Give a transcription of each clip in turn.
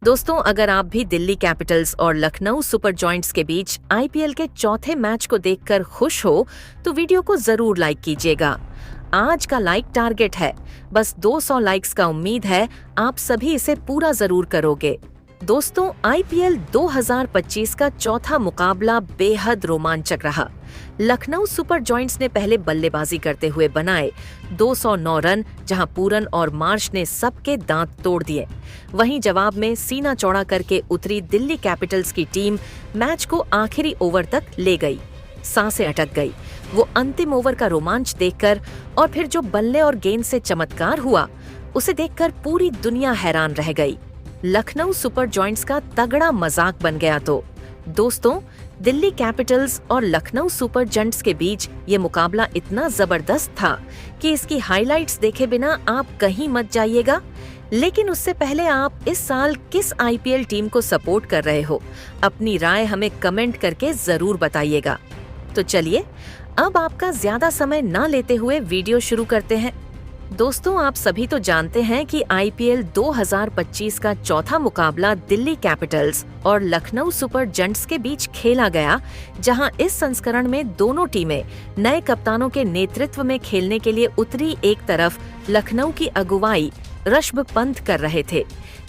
दोस्तों, अगर आप भी दिल्ली कैपिटल्स और लखनऊ सुपर जॉइंट्स के बीच आईपीएल के चौथे मैच को देखकर खुश हो तो वीडियो को जरूर लाइक कीजिएगा। आज का लाइक टारगेट है, बस 200 लाइक्स का उम्मीद है आप सभी इसे पूरा जरूर करोगे। दोस्तों, आईपीएल 2025 का चौथा मुकाबला बेहद रोमांचक रहा। लखनऊ सुपर जॉइंट्स ने पहले बल्लेबाजी करते हुए बनाए 209 रन, जहां पूरन और मार्श ने सबके दांत तोड़ दिए। वहीं जवाब में सीना चौड़ा करके उतरी दिल्ली कैपिटल्स की टीम मैच को आखिरी ओवर तक ले गई। सांसें अटक गई वो अंतिम ओवर का रोमांच देखकर, और फिर जो बल्ले और गेंद से चमत्कार हुआ उसे देखकर पूरी दुनिया हैरान रह गई। लखनऊ सुपर जॉइंट्स का तगड़ा मजाक बन गया। तो दोस्तों, दिल्ली कैपिटल्स और लखनऊ सुपर जॉइंट्स के बीच ये मुकाबला इतना जबरदस्त था कि इसकी हाइलाइट्स देखे बिना आप कहीं मत जाइएगा। लेकिन उससे पहले आप इस साल किस आईपीएल टीम को सपोर्ट कर रहे हो, अपनी राय हमें कमेंट करके जरूर बताइएगा। तो चलिए अब आपका ज्यादा समय ना लेते हुए वीडियो शुरू करते हैं। दोस्तों, आप सभी तो जानते हैं कि आईपीएल 2025 का चौथा मुकाबला दिल्ली कैपिटल्स और लखनऊ सुपर जॉइंट्स के बीच खेला गया, जहां इस संस्करण में दोनों टीमें नए कप्तानों के नेतृत्व में खेलने के लिए उतरी। एक तरफ लखनऊ की अगुवाई ऋषभ पंत कर रहे थे,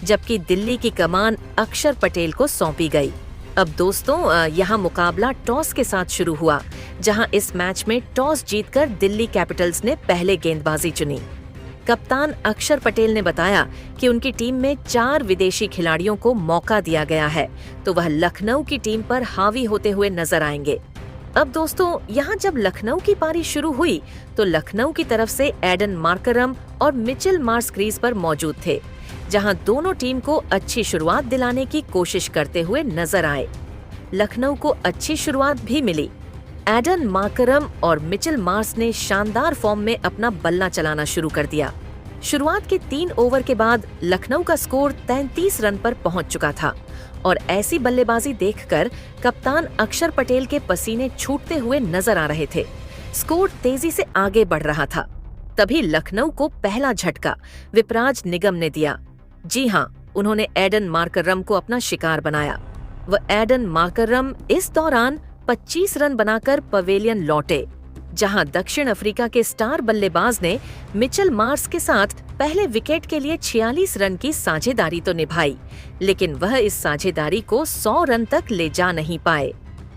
जबकि दिल्ली की कमान अक्षर पटेल को सौंपी गई। अब दोस्तों, यहाँ मुकाबला टॉस के साथ शुरू हुआ, जहां इस मैच में टॉस जीतकर दिल्ली कैपिटल्स ने पहले गेंदबाजी चुनी। कप्तान अक्षर पटेल ने बताया कि उनकी टीम में 4 विदेशी खिलाड़ियों को मौका दिया गया है, तो वह लखनऊ की टीम पर हावी होते हुए नजर आएंगे। अब दोस्तों, यहाँ जब लखनऊ की पारी शुरू हुई तो लखनऊ की तरफ से एडन मार्करम और मिचेल मार्श क्रीज पर मौजूद थे, जहां दोनों टीम को अच्छी शुरुआत दिलाने की कोशिश करते हुए नजर आए। लखनऊ को अच्छी शुरुआत भी मिली। एडन मार्करम और मिचेल मार्श ने शानदार फॉर्म में अपना बल्ला चलाना शुरू कर दिया। शुरुआत के 3 ओवर के बाद लखनऊ का स्कोर 33 रन पर पहुंच चुका था, और ऐसी बल्लेबाजी देखकर कप्तान अक्षर पटेल के पसीने छूटते हुए नजर आ रहे थे। स्कोर तेजी से आगे बढ़ रहा था। तभी लखनऊ को पहला झटका विपराज निगम ने दिया। जी हाँ, उन्होंने एडन मार्करम को अपना शिकार बनाया। वह एडन मार्करम इस दौरान 25 रन बनाकर पवेलियन लौटे, जहां दक्षिण अफ्रीका के स्टार बल्लेबाज ने मिचेल मार्श के साथ पहले विकेट के लिए 46 रन की साझेदारी तो निभाई, लेकिन वह इस साझेदारी को 100 रन तक ले जा नहीं पाए।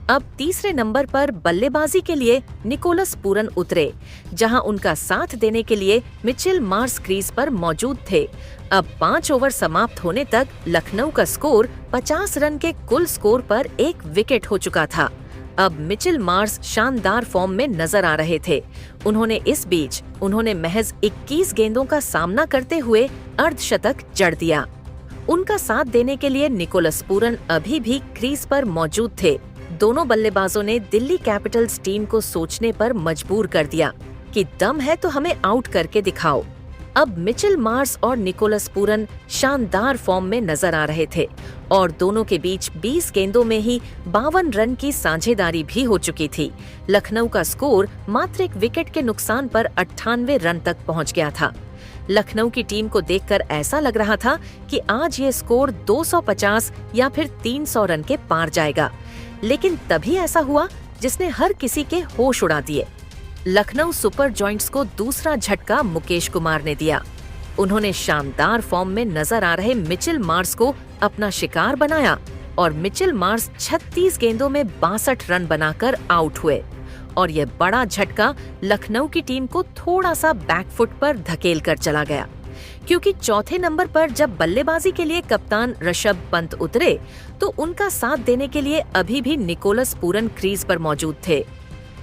अब तीसरे नंबर पर बल्लेबाजी के लिए निकोलस पूरन उतरे, जहां उनका साथ देने के लिए मिचेल मार्श क्रीज पर मौजूद थे। अब 5 ओवर समाप्त होने तक लखनऊ का स्कोर 50 रन के कुल स्कोर पर 1 विकेट हो चुका था। अब मिचेल मार्श शानदार फॉर्म में नजर आ रहे थे। उन्होंने महज 21 गेंदों का सामना करते हुए अर्धशतक जड़ दिया। उनका साथ देने के लिए निकोलस पूरन अभी भी क्रीज पर मौजूद थे। दोनों बल्लेबाजों ने दिल्ली कैपिटल्स टीम को सोचने पर मजबूर कर दिया कि दम है तो हमें आउट करके दिखाओ। अब मिचेल मार्श और निकोलस पूरन शानदार फॉर्म में नजर आ रहे थे, और दोनों के बीच 20 गेंदों में ही 52 रन की साझेदारी भी हो चुकी थी। लखनऊ का स्कोर मात्र 1 विकेट के नुकसान पर 98 रन तक पहुंच गया था। लखनऊ की टीम को देखकर ऐसा लग रहा था कि आज ये स्कोर 250 या फिर 300 रन के पार जाएगा, लेकिन तभी ऐसा हुआ जिसने हर किसी के होश उड़ा दिए। लखनऊ सुपर जॉइंट्स को दूसरा झटका मुकेश कुमार ने दिया। उन्होंने शानदार फॉर्म में नजर आ रहे मिचेल मार्श को अपना शिकार बनाया, और मिचेल मार्श 36 गेंदों में 62 रन बनाकर आउट हुए। और यह बड़ा झटका लखनऊ की टीम को थोड़ा सा बैकफुट पर धकेल कर चला गया, क्योंकि चौथे नंबर पर जब बल्लेबाजी के लिए कप्तान ऋषभ पंत उतरे तो उनका साथ देने के लिए अभी भी निकोलस पूरन क्रीज पर मौजूद थे।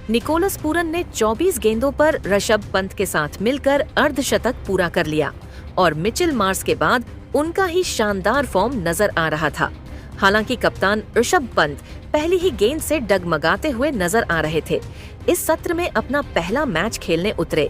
निकोलस पूरन ने 24 गेंदों पर ऋषभ पंत के साथ मिलकर अर्धशतक पूरा कर लिया, और मिचेल मार्श के बाद उनका ही शानदार फॉर्म नजर आ रहा था। हालांकि कप्तान ऋषभ पंत पहली ही गेंद से डगमगाते हुए नजर आ रहे थे। इस सत्र में अपना पहला मैच खेलने उतरे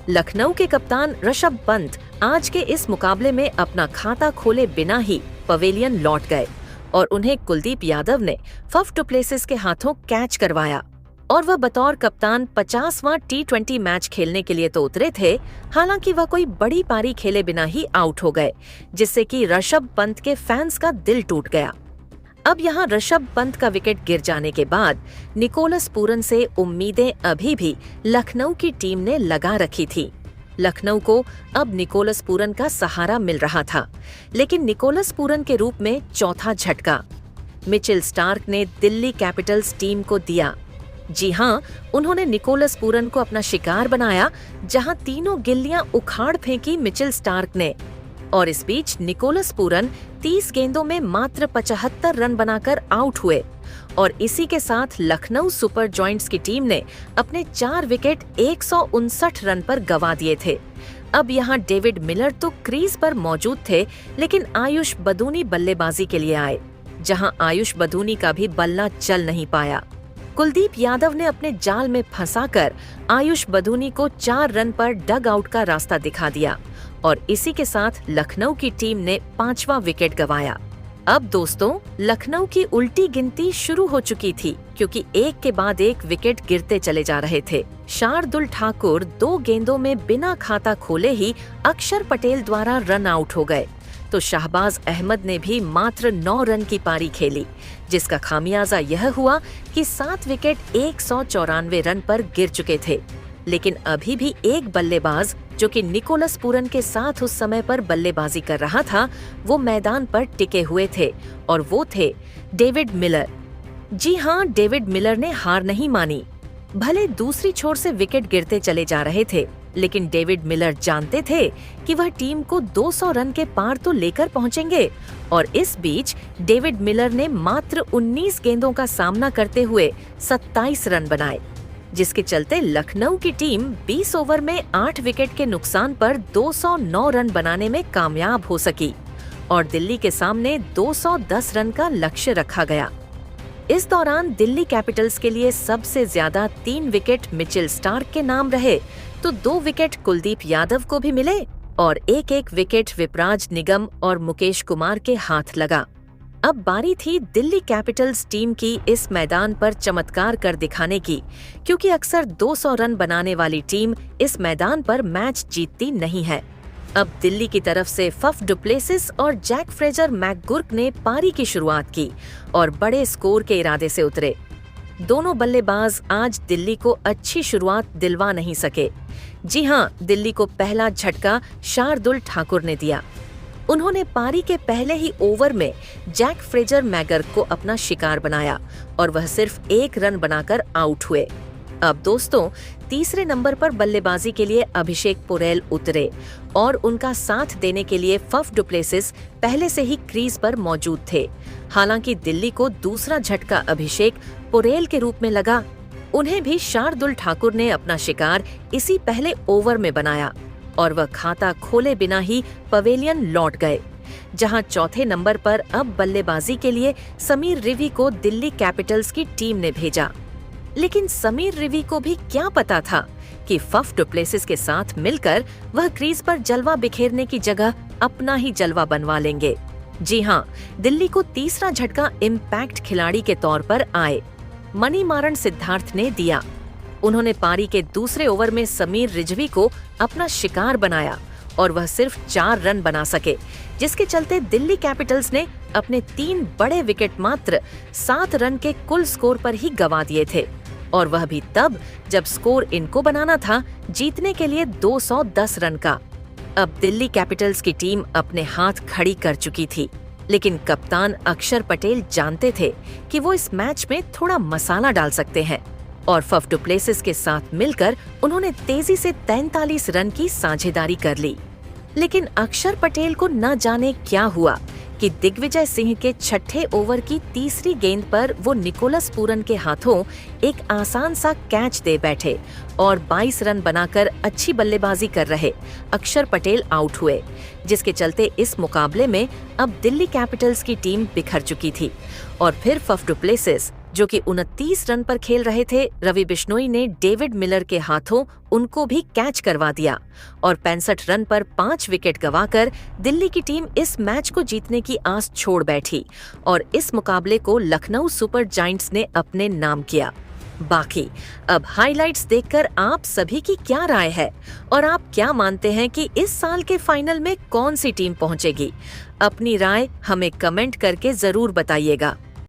लखनऊ के कप्तान ऋषभ पंत आज के इस मुकाबले में अपना खाता खोले बिना ही पवेलियन लौट गए, और उन्हें कुलदीप यादव ने फफ डुप्लेसिस के हाथों कैच करवाया। और वह बतौर कप्तान 50वां T20 मैच खेलने के लिए तो उतरे थे, हालांकि वह कोई बड़ी पारी खेले बिना ही आउट हो गए, जिससे कि ऋषभ पंत के फैंस का दिल टूट गया। अब यहाँ ऋषभ पंत का विकेट गिर जाने के बाद निकोलस पूरन से उम्मीदें अभी भी लखनऊ की टीम ने लगा रखी थी। लखनऊ को अब निकोलस पूरन का सहारा मिल रहा था, लेकिन निकोलस पूरन के रूप में चौथा झटका मिचेल स्टार्क ने दिल्ली कैपिटल्स टीम को दिया। जी हाँ, उन्होंने निकोलस पूरन को अपना शिकार बनाया, जहां तीनों गिल्लियां उखाड़ फेंकी मिचेल स्टार्क ने। और इस बीच निकोलस पूरन 30 गेंदों में मात्र 75 रन बनाकर आउट हुए और इसी के साथ लखनऊ सुपर जॉइंट्स की टीम ने अपने 4 विकेट 159 रन पर गंवा दिए थे। अब यहाँ डेविड मिलर तो क्रीज पर मौजूद थे, लेकिन आयुष बदूनी बल्लेबाजी के लिए आए, जहां आयुष बदूनी का भी बल्ला चल नहीं पाया। कुलदीप यादव ने अपने जाल में फंसाकर आयुष बदूनी को 4 रन पर डग आउट का रास्ता दिखा दिया और इसी के साथ लखनऊ की टीम ने 5वां विकेट गंवाया। अब दोस्तों, लखनऊ की उल्टी गिनती शुरू हो चुकी थी, क्योंकि एक के बाद एक विकेट गिरते चले जा रहे थे। शार्दुल ठाकुर 2 गेंदों में बिना खाता खोले ही अक्षर पटेल द्वारा रन आउट हो गए, तो शाहबाज अहमद ने भी मात्र 9 रन की पारी खेली, जिसका खामियाजा यह हुआ कि 7 विकेट 194 रन पर गिर चुके थे। लेकिन अभी भी एक बल्लेबाज, जो कि निकोलस पूरन के साथ उस समय पर बल्लेबाजी कर रहा था, वो मैदान पर टिके हुए थे और वो थे डेविड मिलर। जी हाँ, डेविड मिलर ने हार नहीं मानी। भले दूसरी छोर से विकेट गिरते चले जा रहे थे, लेकिन डेविड मिलर जानते थे कि वह टीम को 200 रन के पार तो लेकर पहुंचेंगे और इस बीच डेविड मिलर ने मात्र 19 गेंदों का सामना करते हुए 27 रन बनाए, जिसके चलते लखनऊ की टीम 20 ओवर में 8 विकेट के नुकसान पर 209 रन बनाने में कामयाब हो सकी और दिल्ली के सामने 210 रन का लक्ष्य रखा गया। इस दौरान दिल्ली कैपिटल्स के लिए सबसे ज्यादा 3 विकेट मिचेल स्टार्क के नाम रहे, तो 2 विकेट कुलदीप यादव को भी मिले और एक विकेट विपराज निगम और मुकेश कुमार के हाथ लगा। अब बारी थी दिल्ली कैपिटल्स टीम की इस मैदान पर चमत्कार कर दिखाने की, क्योंकि अक्सर 200 रन बनाने वाली टीम इस मैदान पर मैच जीतती नहीं है। अब दिल्ली की तरफ से फफ डु प्लेसिस और जैक फ्रेजर मैकगुर्क ने पारी की शुरुआत की और बड़े स्कोर के इरादे से उतरे। दोनों बल्लेबाज आज दिल्ली को अच्छी शुरुआत दिलवा नहीं सके। जी हाँ, दिल्ली को पहला झटका शार्दुल ठाकुर ने दिया। उन्होंने पारी के पहले ही ओवर में जैक फ्रेजर मैकगुर्क को अपना शिकार बनाया और वह सिर्फ 1 रन बनाकर आउट हुए। अब दोस्तों, तीसरे नंबर पर बल्लेबाजी के लिए अभिषेक पोरेल उतरे और उनका साथ देने के लिए फफ डु प्लेसिस पहले से ही क्रीज पर मौजूद थे। हालांकि दिल्ली को दूसरा झटका अभिषेक पोरेल के रूप में लगा। उन्हें भी शार्दुल ठाकुर ने अपना शिकार इसी पहले ओवर में बनाया और वह खाता खोले बिना ही पवेलियन लौट गए, जहां चौथे नंबर पर अब बल्लेबाजी के लिए समीर रिवी को दिल्ली कैपिटल्स की टीम ने भेजा। लेकिन समीर रिवी को भी क्या पता था कि फफ डु प्लेसिस के साथ मिलकर वह क्रीज पर जलवा बिखेरने की जगह अपना ही जलवा बनवा लेंगे। जी हाँ, दिल्ली को तीसरा झटका इम्पैक्ट खिलाड़ी के तौर पर आए मणिमारन सिद्धार्थ ने दिया। उन्होंने पारी के दूसरे ओवर में समीर रिजवी को अपना शिकार बनाया और वह सिर्फ 4 रन बना सके, जिसके चलते दिल्ली कैपिटल्स ने अपने 3 बड़े विकेट मात्र 7 रन के कुल स्कोर पर ही गंवा दिए थे, और वह भी तब जब स्कोर इनको बनाना था जीतने के लिए 210 रन का। अब दिल्ली कैपिटल्स की टीम अपने हाथ खड़ी कर चुकी थी, लेकिन कप्तान अक्षर पटेल जानते थे कि वो इस मैच में थोड़ा मसाला डाल सकते हैं और फफ डु प्लेसिस के साथ मिलकर उन्होंने तेजी से 43 रन की साझेदारी कर ली। लेकिन अक्षर पटेल को न जाने क्या हुआ कि दिग्विजय सिंह के छठे ओवर की तीसरी गेंद पर वो निकोलस पूरन के हाथों एक आसान सा कैच दे बैठे और 22 रन बनाकर अच्छी बल्लेबाजी कर रहे अक्षर पटेल आउट हुए, जिसके चलते इस मुकाबले में अब दिल्ली कैपिटल्स की टीम बिखर चुकी थी। और फिर फफ डु प्लेसिस, जो कि 29 रन पर खेल रहे थे, रवि बिश्नोई ने डेविड मिलर के हाथों उनको भी कैच करवा दिया और 65 रन पर 5 विकेट गंवाकर दिल्ली की टीम इस मैच को जीतने की आस छोड़ बैठी और इस मुकाबले को लखनऊ सुपर जायंट्स ने अपने नाम किया। बाकी अब हाइलाइट्स देखकर आप सभी की क्या राय है और आप क्या मानते हैं कि इस साल के फाइनल में कौन सी टीम पहुंचेगी? अपनी राय हमें कमेंट करके जरूर बताइएगा।